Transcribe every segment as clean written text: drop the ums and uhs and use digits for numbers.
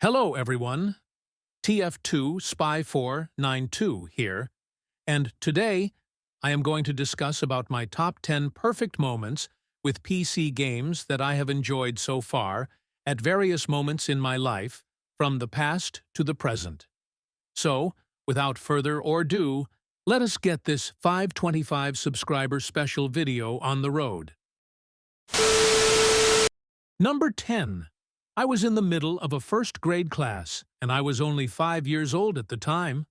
Hello, everyone. TF2Spy492 here, and today I am going to discuss about my top 10 perfect moments with PC games that I have enjoyed so far at various moments in my life, from the past to the present. So, without further ado, let us get this 525 subscriber special video on the road. Number 10. I was in the middle of a first-grade class, and I was only 5 years old at the time.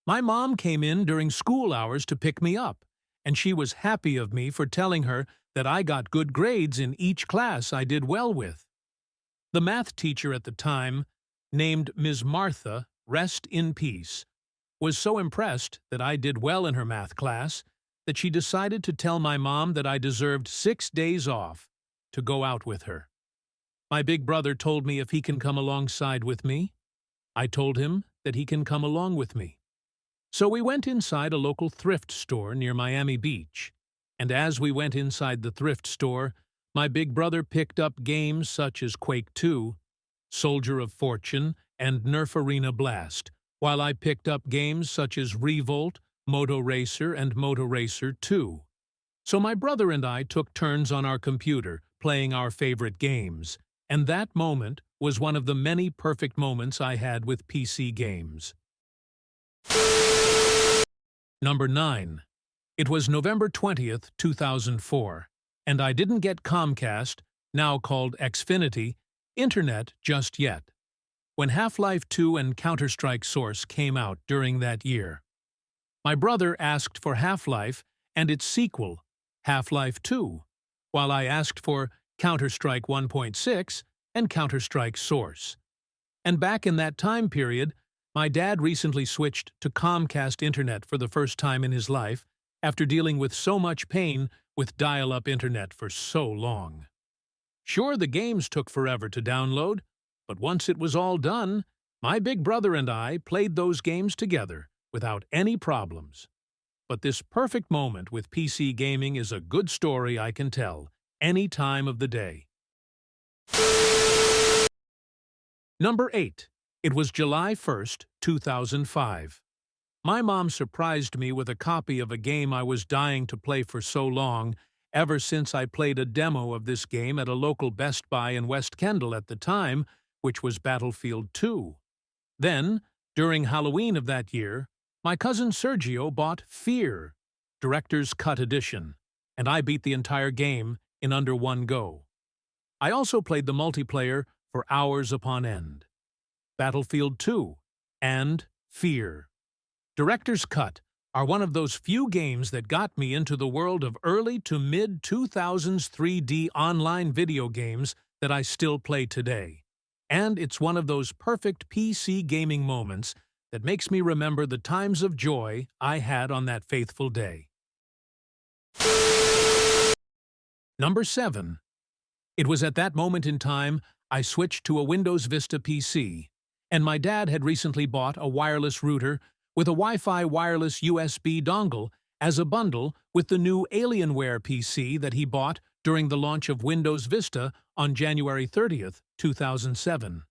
My mom came in during school hours to pick me up, and she was happy of me for telling her that I got good grades in each class I did well with. The math teacher at the time, named Ms. Martha, rest in peace, was so impressed that I did well in her math class that she decided to tell my mom that I deserved 6 days off to go out with her. My big brother told me if he can come alongside with me. I told him that he can come along with me. So we went inside a local thrift store near Miami Beach, and as we went inside the thrift store, my big brother picked up games such as Quake 2, Soldier of Fortune, and Nerf Arena Blast, while I picked up games such as Revolt, Moto Racer, and Moto Racer 2. So my brother and I took turns on our computer, playing our favorite games. And that moment was one of the many perfect moments I had with PC games. Number 9. It was November 20th, 2004, and I didn't get Comcast, now called Xfinity, internet just yet, when Half-Life 2 and Counter-Strike Source came out during that year. My brother asked for Half-Life and its sequel, Half-Life 2, while I asked for Counter-Strike 1.6, and Counter-Strike Source. And back in that time period, my dad recently switched to Comcast Internet for the first time in his life after dealing with so much pain with dial-up internet for so long. Sure, the games took forever to download, but once it was all done, my big brother and I played those games together without any problems. But this perfect moment with PC gaming is a good story I can tell any time of the day. Number 8. It was July 1st, 2005. My mom surprised me with a copy of a game I was dying to play for so long, ever since I played a demo of this game at a local Best Buy in West Kendall at the time, which was Battlefield 2. Then, during Halloween of that year, my cousin Sergio bought Fear, Director's Cut Edition, and I beat the entire game in under one go. I also played the multiplayer for hours upon end. Battlefield 2 and Fear. Director's Cut are one of those few games that got me into the world of early to mid-2000s 3D online video games that I still play today. And it's one of those perfect PC gaming moments that makes me remember the times of joy I had on that faithful day. Number 7. It was at that moment in time I switched to a Windows Vista PC, and my dad had recently bought a wireless router with a Wi-Fi wireless USB dongle as a bundle with the new Alienware PC that he bought during the launch of Windows Vista on January 30th, 2007.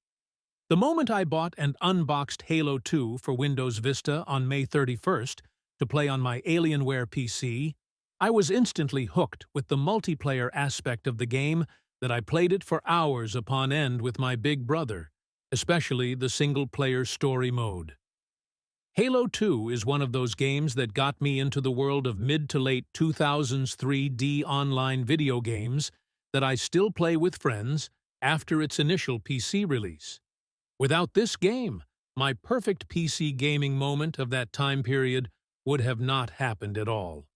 The moment I bought and unboxed Halo 2 for Windows Vista on May 31st to play on my Alienware PC, I was instantly hooked with the multiplayer aspect of the game that I played it for hours upon end with my big brother, especially the single-player story mode. Halo 2 is one of those games that got me into the world of mid to late 2000s 3D online video games that I still play with friends after its initial PC release. Without this game, my perfect PC gaming moment of that time period would have not happened at all.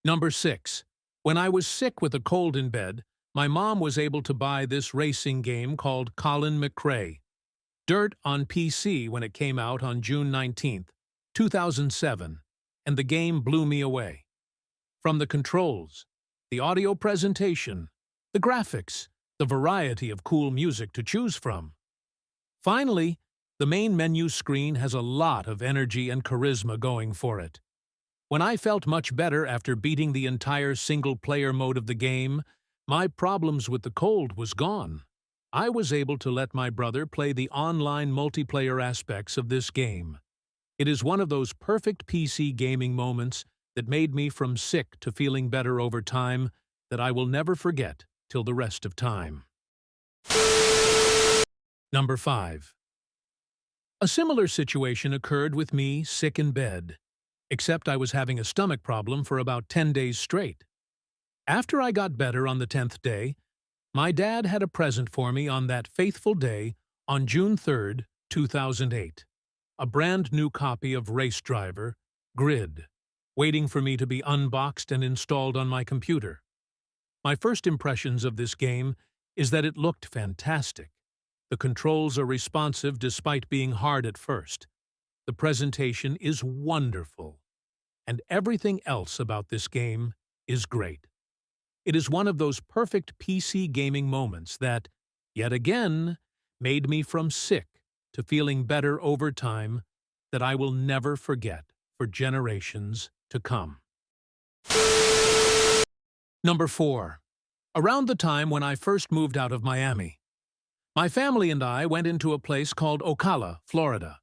Number 6. When I was sick with a cold in bed, my mom was able to buy this racing game called Colin McRae. Dirt on PC when it came out on June 19th, 2007, and the game blew me away. From the controls, the audio presentation, the graphics, the variety of cool music to choose from. Finally, the main menu screen has a lot of energy and charisma going for it. When I felt much better after beating the entire single-player mode of the game, my problems with the cold was gone. I was able to let my brother play the online multiplayer aspects of this game. It is one of those perfect PC gaming moments that made me from sick to feeling better over time that I will never forget till the rest of time. Number 5. A similar situation occurred with me sick in bed, except I was having a stomach problem for about 10 days straight. After I got better on the 10th day, my dad had a present for me on that faithful day on June 3rd, 2008. A brand new copy of Race Driver, Grid, waiting for me to be unboxed and installed on my computer. My first impressions of this game is that it looked fantastic. The controls are responsive despite being hard at first. The presentation is wonderful. And everything else about this game is great. It is one of those perfect PC gaming moments that, yet again, made me from sick to feeling better over time that I will never forget for generations to come. Number 4. Around the time when I first moved out of Miami, my family and I went into a place called Ocala, Florida.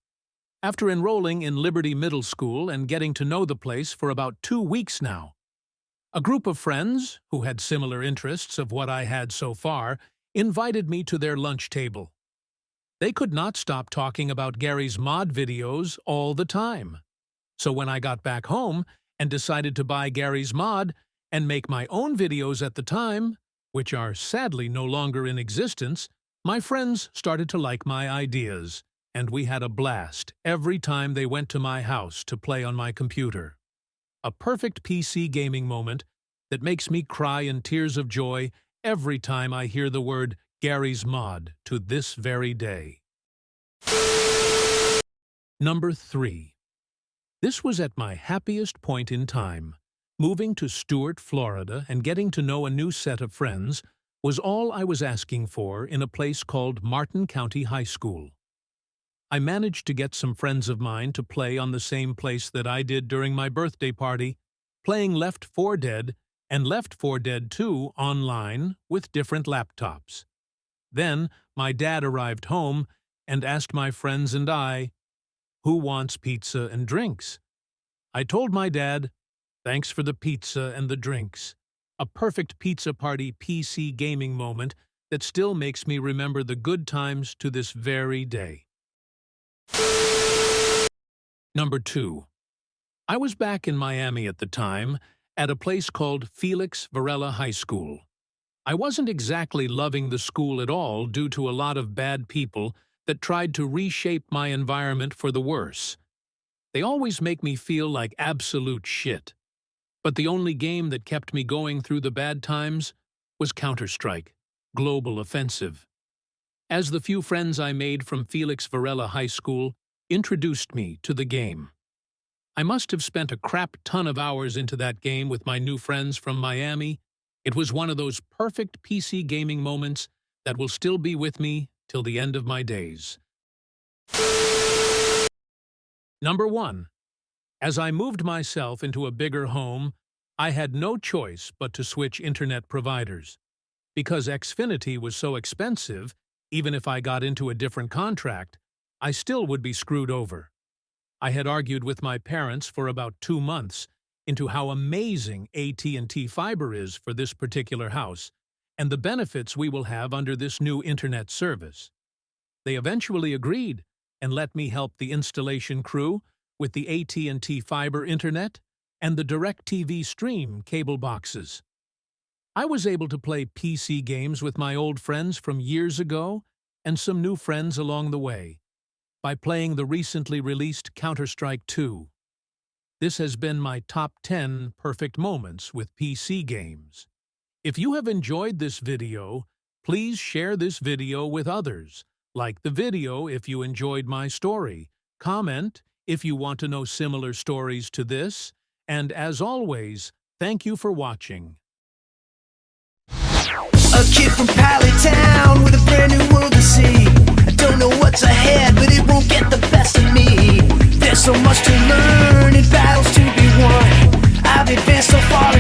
After enrolling in Liberty Middle School and getting to know the place for about 2 weeks now, a group of friends, who had similar interests of what I had so far, invited me to their lunch table. They could not stop talking about Gary's mod videos all the time. So when I got back home and decided to buy Gary's mod and make my own videos at the time, which are sadly no longer in existence, my friends started to like my ideas, and we had a blast every time they went to my house to play on my computer. A perfect PC gaming moment that makes me cry in tears of joy every time I hear the word Gary's mod to this very day. Number 3. This was at my happiest point in time. Moving to Stuart, Florida, and getting to know a new set of friends was all I was asking for in a place called Martin County High School. I managed to get some friends of mine to play on the same place that I did during my birthday party, playing Left 4 Dead and Left 4 Dead 2 online with different laptops. Then my dad arrived home and asked my friends and I, "Who wants pizza and drinks?" I told my dad, "Thanks for the pizza and the drinks." A perfect pizza party PC gaming moment that still makes me remember the good times to this very day. Number 2. I was back in Miami at the time, at a place called Felix Varela High School. I wasn't exactly loving the school at all due to a lot of bad people that tried to reshape my environment for the worse. They always make me feel like absolute shit. But the only game that kept me going through the bad times was Counter-Strike, Global Offensive. As the few friends I made from Felix Varela High School introduced me to the game. I must have spent a crap ton of hours into that game with my new friends from Miami. It was one of those perfect PC gaming moments that will still be with me till the end of my days. Number 1. As I moved myself into a bigger home, I had no choice but to switch internet providers. Because Xfinity was so expensive, even if I got into a different contract, I still would be screwed over. I had argued with my parents for about 2 months into how amazing AT&T Fiber is for this particular house and the benefits we will have under this new internet service. They eventually agreed and let me help the installation crew with the AT&T Fiber Internet and the DirecTV Stream cable boxes. I was able to play PC games with my old friends from years ago and some new friends along the way by playing the recently released Counter-Strike 2. This has been my top 10 perfect moments with PC games. If you have enjoyed this video, please share this video with others. Like the video if you enjoyed my story. Comment if you want to know similar stories to this. And as always, thank you for watching. A kid from Town with a brand new world to see. I don't know what's ahead, but it won't get the best of me. There's so much to learn and battles to be won. I've advanced so far.